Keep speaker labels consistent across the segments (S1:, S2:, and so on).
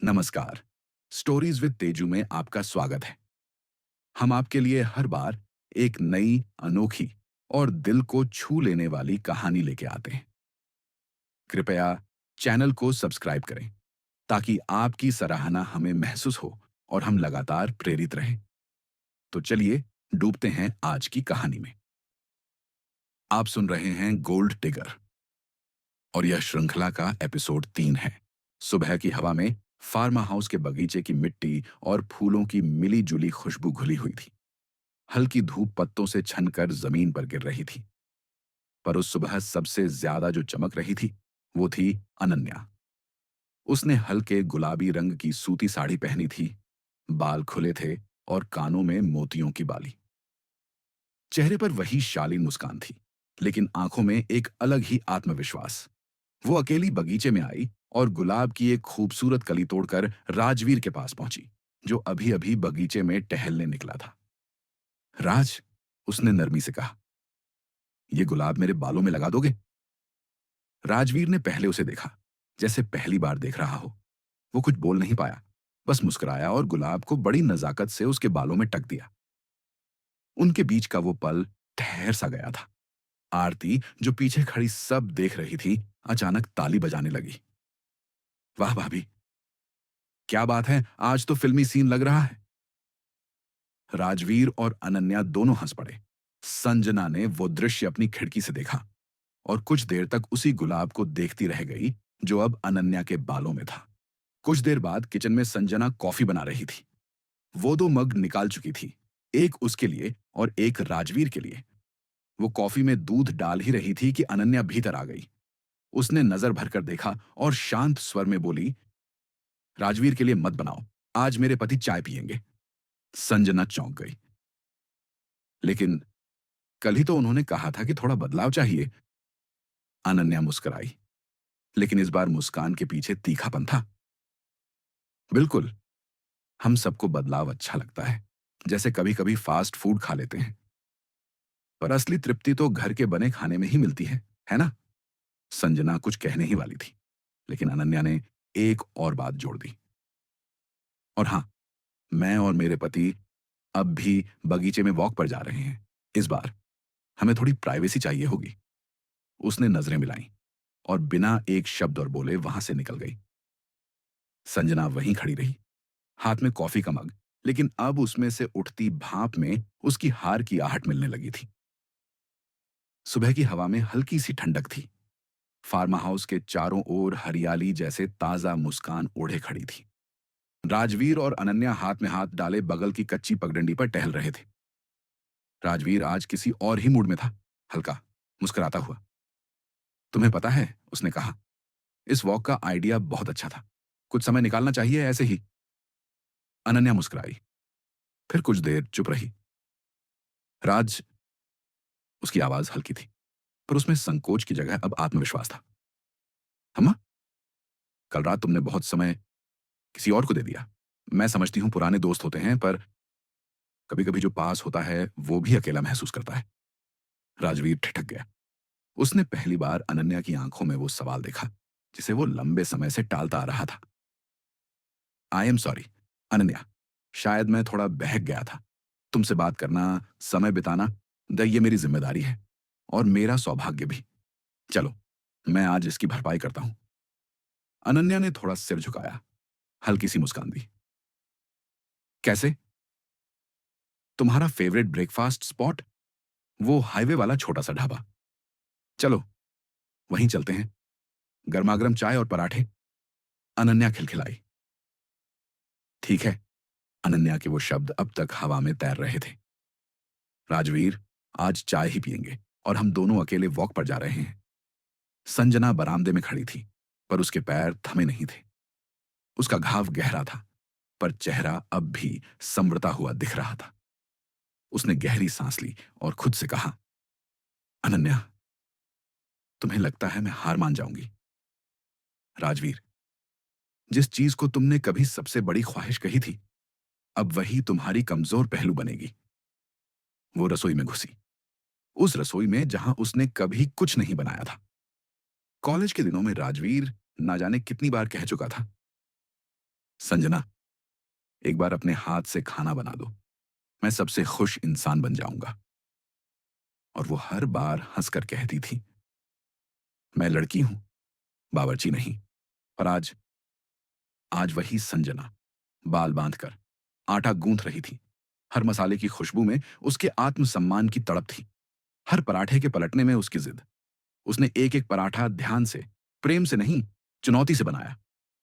S1: नमस्कार। Stories with Tezu में आपका स्वागत है। हम आपके लिए हर बार एक नई, अनोखी और दिल को छू लेने वाली कहानी लेके आते हैं। कृपया चैनल को सब्सक्राइब करें ताकि आपकी सराहना हमें महसूस हो और हम लगातार प्रेरित रहें। तो चलिए डूबते हैं आज की कहानी में। आप सुन रहे हैं गोल्ड डिगर और यह श्रृंखला का एपिसोड 3 है। सुबह की हवा में फार्म हाउस के बगीचे की मिट्टी और फूलों की मिली जुली खुशबू घुली हुई थी। हल्की धूप पत्तों से छनकर जमीन पर गिर रही थी। पर उस सुबह सबसे ज्यादा जो चमक रही थी वो थी अनन्या। उसने हल्के गुलाबी रंग की सूती साड़ी पहनी थी, बाल खुले थे और कानों में मोतियों की बाली। चेहरे पर वही शालीन मुस्कान थी, लेकिन आंखों में एक अलग ही आत्मविश्वास। वो अकेली बगीचे में आई और गुलाब की एक खूबसूरत कली तोड़कर राजवीर के पास पहुंची, जो अभी अभी बगीचे में टहलने निकला था। राज, उसने नरमी से कहा, ये गुलाब मेरे बालों में लगा दोगे? राजवीर ने पहले उसे देखा, जैसे पहली बार देख रहा हो। वो कुछ बोल नहीं पाया, बस मुस्कुराया और गुलाब को बड़ी नजाकत से उसके बालों में टक दिया। उनके बीच का वो पल ठहर सा गया था। आरती, जो पीछे खड़ी सब देख रही थी, अचानक ताली बजाने लगी। वाह भाभी, क्या बात है, आज तो फिल्मी सीन लग रहा है। राजवीर और अनन्या दोनों हंस पड़े। संजना ने वो दृश्य अपनी खिड़की से देखा और कुछ देर तक उसी गुलाब को देखती रह गई जो अब अनन्या के बालों में था। कुछ देर बाद किचन में संजना कॉफी बना रही थी। वो 2 मग निकाल चुकी थी, एक उसके लिए और एक राजवीर के लिए। वो कॉफी में दूध डाल ही रही थी कि अनन्या भीतर आ गई। उसने नजर भरकर देखा और शांत स्वर में बोली, राजवीर के लिए मत बनाओ, आज मेरे पति चाय पियेंगे। संजना चौंक गई। लेकिन कल ही तो उन्होंने कहा था कि थोड़ा बदलाव चाहिए। अनन्या मुस्कुराई, लेकिन इस बार मुस्कान के पीछे तीखापन था। बिल्कुल, हम सबको बदलाव अच्छा लगता है, जैसे कभी कभी फास्ट फूड खा लेते हैं। पर असली तृप्ति तो घर के बने खाने में ही मिलती है ना? संजना कुछ कहने ही वाली थी, लेकिन अनन्या ने एक और बात जोड़ दी। और हाँ, मैं और मेरे पति अब भी बगीचे में वॉक पर जा रहे हैं। इस बार हमें थोड़ी प्राइवेसी चाहिए होगी। उसने नजरें मिलाई और बिना एक शब्द और बोले वहां से निकल गई। संजना वहीं खड़ी रही, हाथ में कॉफी का मग, लेकिन अब उसमें से उठती भाप में उसकी हार की आहट मिलने लगी थी। सुबह की हवा में हल्की सी ठंडक थी। फार्म हाउस के चारों ओर हरियाली जैसे ताजा मुस्कान ओढ़े खड़ी थी। राजवीर और अनन्या हाथ में हाथ डाले बगल की कच्ची पगडंडी पर टहल रहे थे। राजवीर आज किसी और ही मूड में था, हल्का, मुस्कुराता हुआ। तुम्हें पता है, उसने कहा, इस वॉक का आइडिया बहुत अच्छा था। कुछ समय निकालना चाहिए ऐसे ही। अनन्या मुस्कुराई, फिर कुछ देर चुप रही। राज, उसकी आवाज हल्की थी, पर उसमें संकोच की जगह अब आत्मविश्वास था। अम्मा, कल रात तुमने बहुत समय किसी और को दे दिया। मैं समझती हूँ पुराने दोस्त होते हैं, पर कभी कभी जो पास होता है वो भी अकेला महसूस करता है। राजवीर ठिठक गया। उसने पहली बार अनन्या की आंखों में वो सवाल देखा जिसे वो लंबे समय से टालता आ रहा था। आई एम सॉरी अनन्या, शायद मैं थोड़ा बहक गया था। तुमसे बात करना, समय बिताना, ये मेरी जिम्मेदारी है और मेरा सौभाग्य भी। चलो, मैं आज इसकी भरपाई करता हूं। अनन्या ने थोड़ा सिर झुकाया, हल्की सी मुस्कान दी। कैसे? तुम्हारा फेवरेट ब्रेकफास्ट स्पॉट, वो हाईवे वाला छोटा सा ढाबा। चलो, वहीं चलते हैं। गर्मागर्म चाय और पराठे। अनन्या खिलखिलाई। ठीक है। अनन्या के वो शब्द अब तक हवा में तैर रहे थे। राजवीर, आज चाय ही पियेंगे और हम दोनों अकेले वॉक पर जा रहे हैं। संजना बरामदे में खड़ी थी, पर उसके पैर थमे नहीं थे। उसका घाव गहरा था, पर चेहरा अब भी संवरता हुआ दिख रहा था। उसने गहरी सांस ली और खुद से कहा, अनन्या, तुम्हें लगता है मैं हार मान जाऊंगी? राजवीर, जिस चीज को तुमने कभी सबसे बड़ी ख्वाहिश कही थी, अब वही तुम्हारी कमजोर पहलू बनेगी। वो रसोई में घुसी, उस रसोई में जहां उसने कभी कुछ नहीं बनाया था। कॉलेज के दिनों में राजवीर ना जाने कितनी बार कह चुका था, संजना, एक बार अपने हाथ से खाना बना दो, मैं सबसे खुश इंसान बन जाऊंगा। और वो हर बार हंसकर कहती थी, मैं लड़की हूं, बावर्ची नहीं। पर आज आज वही संजना बाल बांधकर आटा गूंथ रही थी। हर मसाले की खुशबू में उसके आत्मसम्मान की तड़प थी। हर पराठे के पलटने में उसकी जिद। उसने एक एक पराठा ध्यान से, प्रेम से नहीं, चुनौती से बनाया।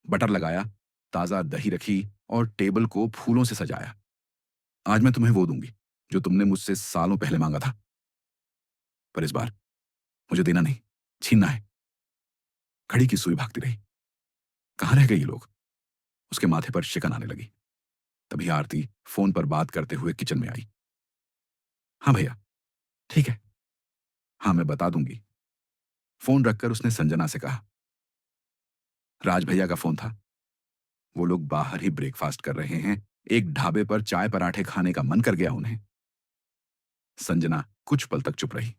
S1: बटर लगाया, ताजा दही रखी और टेबल को फूलों से सजाया। आज मैं तुम्हें वो दूंगी जो तुमने मुझसे सालों पहले मांगा था, पर इस बार मुझे देना नहीं, छीनना है। घड़ी की सुई भागती रही। कहाँ रह गए ये लोग? उसके माथे पर शिकन आने लगी। तभी आरती फोन पर बात करते हुए किचन में आई। हाँ भैया, ठीक है। हाँ, मैं बता दूंगी। फोन रखकर उसने संजना से कहा। राज भैया का फोन था। वो लोग बाहर ही ब्रेकफास्ट कर रहे हैं। एक ढाबे पर चाय पराठे खाने का मन कर गया उन्हें। संजना कुछ पल तक चुप रही।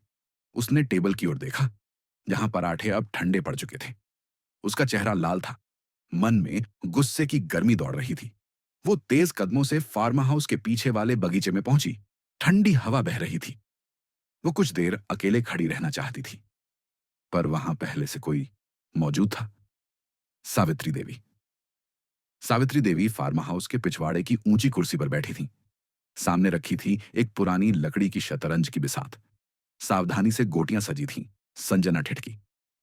S1: उसने टेबल की ओर देखा, जहां पराठे अब ठंडे पड़ चुके थे। उसका चेहरा लाल था। मन में गुस्से की गर्मी दौड़ रही थी। वो तेज कदमों से फार्म हाउस के पीछे वाले बगीचे में पहुंची। ठंडी हवा बह रही थी। वो कुछ देर अकेले खड़ी रहना चाहती थी, पर वहां पहले से कोई मौजूद था। सावित्री देवी। सावित्री देवी फार्म हाउस के पिछवाड़े की ऊंची कुर्सी पर बैठी थी। सामने रखी थी एक पुरानी लकड़ी की शतरंज की बिसात। सावधानी से गोटियां सजी थीं। संजना ठिठकी,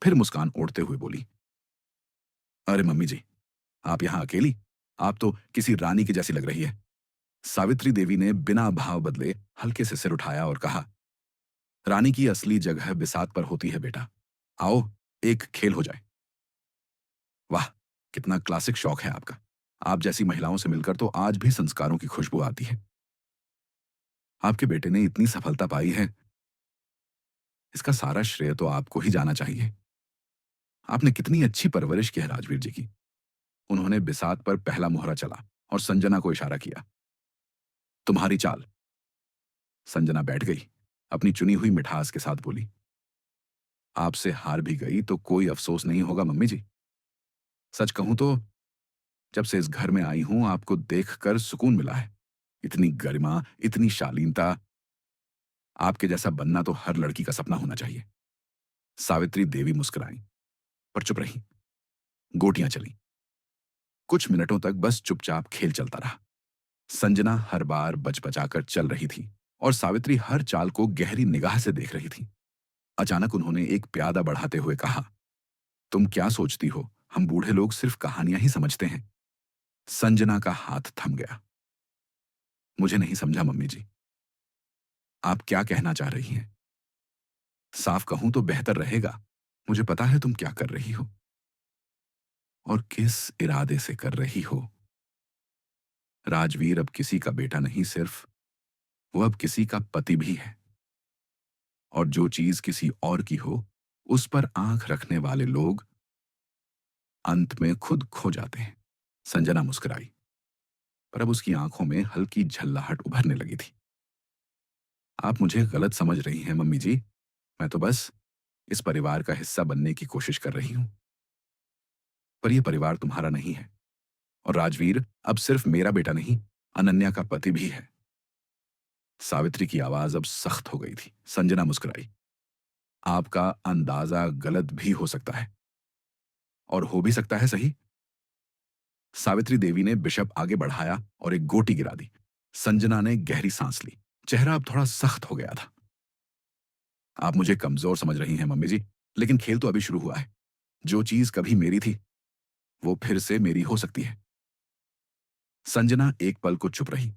S1: फिर मुस्कान ओढ़ते हुए बोली, अरे मम्मी जी, आप यहां अकेली? आप तो किसी रानी की जैसी लग रही है। सावित्री देवी ने बिना भाव बदले हल्के से सिर उठाया और कहा, रानी की असली जगह बिसात पर होती है बेटा। आओ, एक खेल हो जाए। वाह, कितना क्लासिक शौक है आपका। आप जैसी महिलाओं से मिलकर तो आज भी संस्कारों की खुशबू आती है। आपके बेटे ने इतनी सफलता पाई है, इसका सारा श्रेय तो आपको ही जाना चाहिए। आपने कितनी अच्छी परवरिश की है राजवीर जी की। उन्होंने बिसात पर पहला मोहरा चला और संजना को इशारा किया। तुम्हारी चाल। संजना बैठ गई। अपनी चुनी हुई मिठास के साथ बोली, आपसे हार भी गई तो कोई अफसोस नहीं होगा मम्मी जी। सच कहूं तो जब से इस घर में आई हूं, आपको देखकर सुकून मिला है। इतनी गरिमा, इतनी शालीनता। आपके जैसा बनना तो हर लड़की का सपना होना चाहिए। सावित्री देवी मुस्कुराई, पर चुप रही। गोटियां चली। कुछ मिनटों तक बस चुपचाप खेल चलता रहा। संजना हर बार बचबचाकर चल रही थी और सावित्री हर चाल को गहरी निगाह से देख रही थी। अचानक उन्होंने एक प्यादा बढ़ाते हुए कहा, तुम क्या सोचती हो, हम बूढ़े लोग सिर्फ कहानियां ही समझते हैं। संजना का हाथ थम गया। मुझे नहीं समझा मम्मी जी। आप क्या कहना चाह रही हैं? साफ कहूं तो बेहतर रहेगा। मुझे पता है तुम क्या कर रही हो और किस इरादे से कर रही हो। राजवीर अब किसी का बेटा नहीं, सिर्फ वो अब किसी का पति भी है। और जो चीज किसी और की हो, उस पर आंख रखने वाले लोग अंत में खुद खो जाते हैं। संजना मुस्कुराई, पर अब उसकी आंखों में हल्की झल्लाहट उभरने लगी थी। आप मुझे गलत समझ रही हैं मम्मी जी। मैं तो बस इस परिवार का हिस्सा बनने की कोशिश कर रही हूं। पर यह परिवार तुम्हारा नहीं है। और राजवीर अब सिर्फ मेरा बेटा नहीं, अनन्या का पति भी है। सावित्री की आवाज अब सख्त हो गई थी। संजना मुस्कुराई। आपका अंदाजा गलत भी हो सकता है, और हो भी सकता है सही। सावित्री देवी ने बिशप आगे बढ़ाया और एक गोटी गिरा दी। संजना ने गहरी सांस ली। चेहरा अब थोड़ा सख्त हो गया था। आप मुझे कमजोर समझ रही हैं मम्मी जी, लेकिन खेल तो अभी शुरू हुआ है। जो चीज कभी मेरी थी, वो फिर से मेरी हो सकती है। संजना एक पल को चुप रही,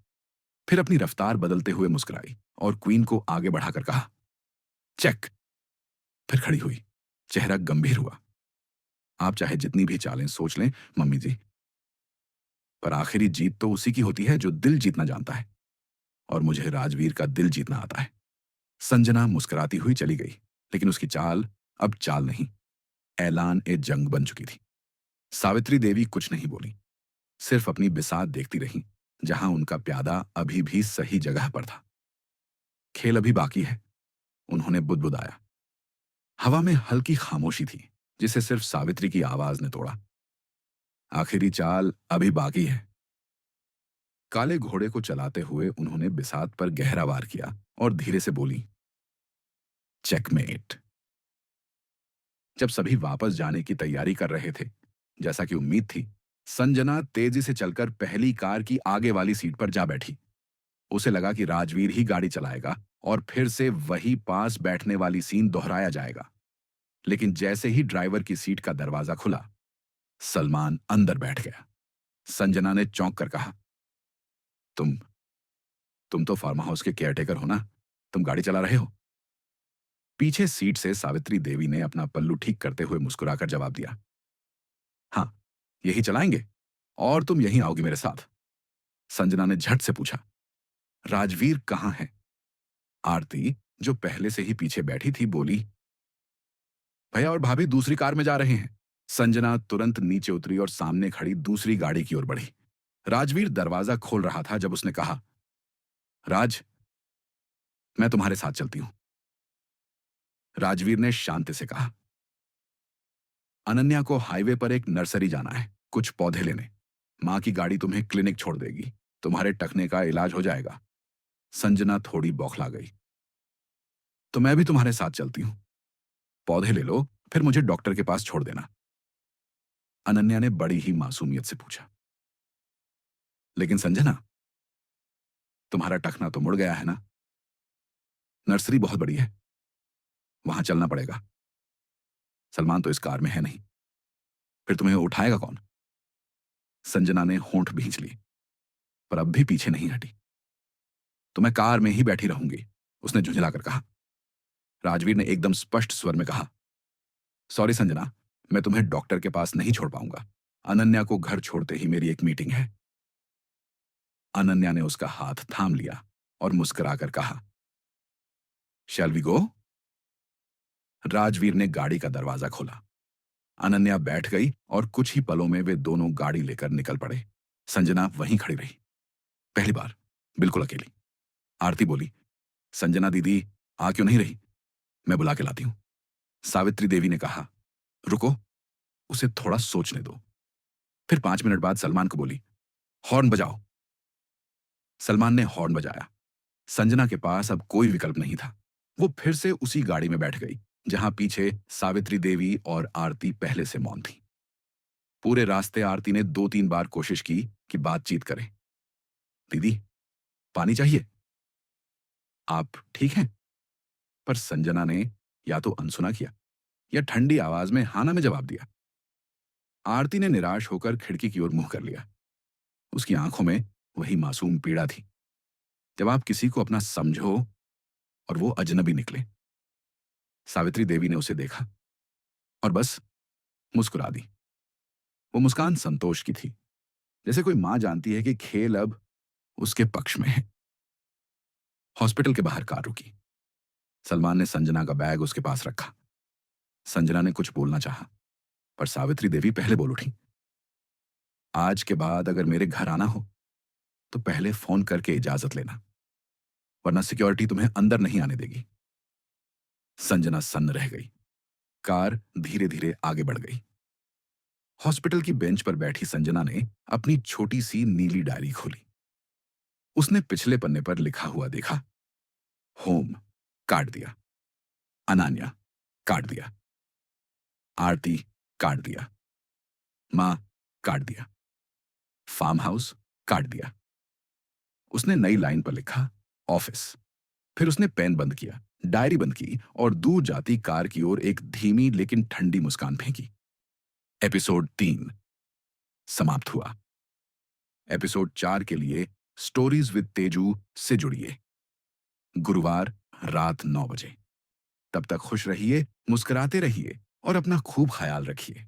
S1: फिर अपनी रफ्तार बदलते हुए मुस्कुराई और क्वीन को आगे बढ़ाकर कहा, चेक। फिर खड़ी हुई। चेहरा गंभीर हुआ। आप चाहे जितनी भी चालें सोच लें मम्मी जी, पर आखिरी जीत तो उसी की होती है जो दिल जीतना जानता है। और मुझे राजवीर का दिल जीतना आता है। संजना मुस्कुराती हुई चली गई, लेकिन उसकी चाल अब चाल नहीं, ऐलान ए जंग बन चुकी थी। सावित्री देवी कुछ नहीं बोली, सिर्फ अपनी बिसात देखती रही, जहां उनका प्यादा अभी भी सही जगह पर था। खेल अभी बाकी है, उन्होंने बुदबुदाया। हवा में हल्की खामोशी थी, जिसे सिर्फ सावित्री की आवाज ने तोड़ा। आखिरी चाल अभी बाकी है। काले घोड़े को चलाते हुए उन्होंने बिसात पर गहरा वार किया और धीरे से बोली, चेकमेट। जब सभी वापस जाने की तैयारी कर रहे थे, जैसा कि उम्मीद थी, संजना तेजी से चलकर पहली कार की आगे वाली सीट पर जा बैठी। उसे लगा कि राजवीर ही गाड़ी चलाएगा और फिर से वही पास बैठने वाली सीन दोहराया जाएगा। लेकिन जैसे ही ड्राइवर की सीट का दरवाजा खुला, सलमान अंदर बैठ गया। संजना ने चौंक कर कहा, तुम तुम तो फार्म हाउस के केयरटेकर हो ना? तुम गाड़ी चला रहे हो? पीछे सीट से सावित्री देवी ने अपना पल्लू ठीक करते हुए मुस्कुराकर जवाब दिया, हाँ, यही चलाएंगे और तुम यहीं आओगी मेरे साथ। संजना ने झट से पूछा, राजवीर कहाँ है? आरती, जो पहले से ही पीछे बैठी थी, बोली, भैया और भाभी दूसरी कार में जा रहे हैं। संजना तुरंत नीचे उतरी और सामने खड़ी दूसरी गाड़ी की ओर बढ़ी। राजवीर दरवाजा खोल रहा था जब उसने कहा, राज, मैं तुम्हारे साथ चलती हूं। राजवीर ने शांति से कहा, अनन्या को हाईवे पर एक नर्सरी जाना है, कुछ पौधे लेने। मां की गाड़ी तुम्हें क्लिनिक छोड़ देगी, तुम्हारे टखने का इलाज हो जाएगा। संजना थोड़ी बौखला गई। तो मैं भी तुम्हारे साथ चलती हूं। पौधे ले लो, फिर मुझे डॉक्टर के पास छोड़ देना। अनन्या ने बड़ी ही मासूमियत से पूछा। लेकिन संजना, तुम्हारा टखना तो मुड़ गया है ना? नर्सरी बहुत बड़ी है, वहां चलना पड़ेगा। सलमान तो इस कार में है नहीं, फिर तुम्हें उठाएगा कौन? संजना ने होंठ भींच ली, पर अब भी पीछे नहीं हटी। तो मैं कार में ही बैठी रहूंगी, उसने झुंझलाकर कहा। राजवीर ने एकदम स्पष्ट स्वर में कहा, सॉरी संजना, मैं तुम्हें डॉक्टर के पास नहीं छोड़ पाऊंगा। अनन्या को घर छोड़ते ही मेरी एक मीटिंग है। अनन्या ने उसका हाथ थाम लिया और मुस्कुराकर कहा, शैल वी गो? राजवीर ने गाड़ी का दरवाजा खोला। अनन्या बैठ गई और कुछ ही पलों में वे दोनों गाड़ी लेकर निकल पड़े। संजना वहीं खड़ी रही, पहली बार, बिल्कुल अकेली। आरती बोली, संजना दीदी आ क्यों नहीं रही? मैं बुला के लाती हूं। सावित्री देवी ने कहा, रुको, उसे थोड़ा सोचने दो। फिर 5 मिनट बाद सलमान को बोली, हॉर्न बजाओ। सलमान ने हॉर्न बजाया। संजना के पास अब कोई विकल्प नहीं था। वो फिर से उसी गाड़ी में बैठ गई जहां पीछे सावित्री देवी और आरती पहले से मौन थी। पूरे रास्ते आरती ने 2-3 बार कोशिश की कि बातचीत करें। दीदी, पानी चाहिए? आप ठीक हैं? पर संजना ने या तो अनसुना किया या ठंडी आवाज में हाना में जवाब दिया। आरती ने निराश होकर खिड़की की ओर मुंह कर लिया। उसकी आंखों में वही मासूम पीड़ा थी, जब आप किसी को अपना समझो और वो अजनबी निकले। सावित्री देवी ने उसे देखा और बस मुस्कुरा दी। वो मुस्कान संतोष की थी, जैसे कोई मां जानती है कि खेल अब उसके पक्ष में है। हॉस्पिटल के बाहर कार रुकी। सलमान ने संजना का बैग उसके पास रखा। संजना ने कुछ बोलना चाहा, पर सावित्री देवी पहले बोल उठी, आज के बाद अगर मेरे घर आना हो तो पहले फोन करके इजाजत लेना, वरना सिक्योरिटी तुम्हें अंदर नहीं आने देगी। संजना सन्न रह गई। कार धीरे धीरे आगे बढ़ गई। हॉस्पिटल की बेंच पर बैठी संजना ने अपनी छोटी सी नीली डायरी खोली। उसने पिछले पन्ने पर लिखा हुआ देखा, होम, काट दिया। अनान्या, काट दिया। आरती, काट दिया। मां, काट दिया। फार्म हाउस, काट दिया। उसने नई लाइन पर लिखा, ऑफिस। फिर उसने पेन बंद किया, डायरी बंद की और दूर जाती कार की ओर एक धीमी लेकिन ठंडी मुस्कान फेंकी। एपिसोड 3 समाप्त हुआ। एपिसोड 4 के लिए स्टोरीज विद तेजू से जुड़िए गुरुवार रात 9 बजे। तब तक खुश रहिए, मुस्कुराते रहिए और अपना खूब ख्याल रखिए।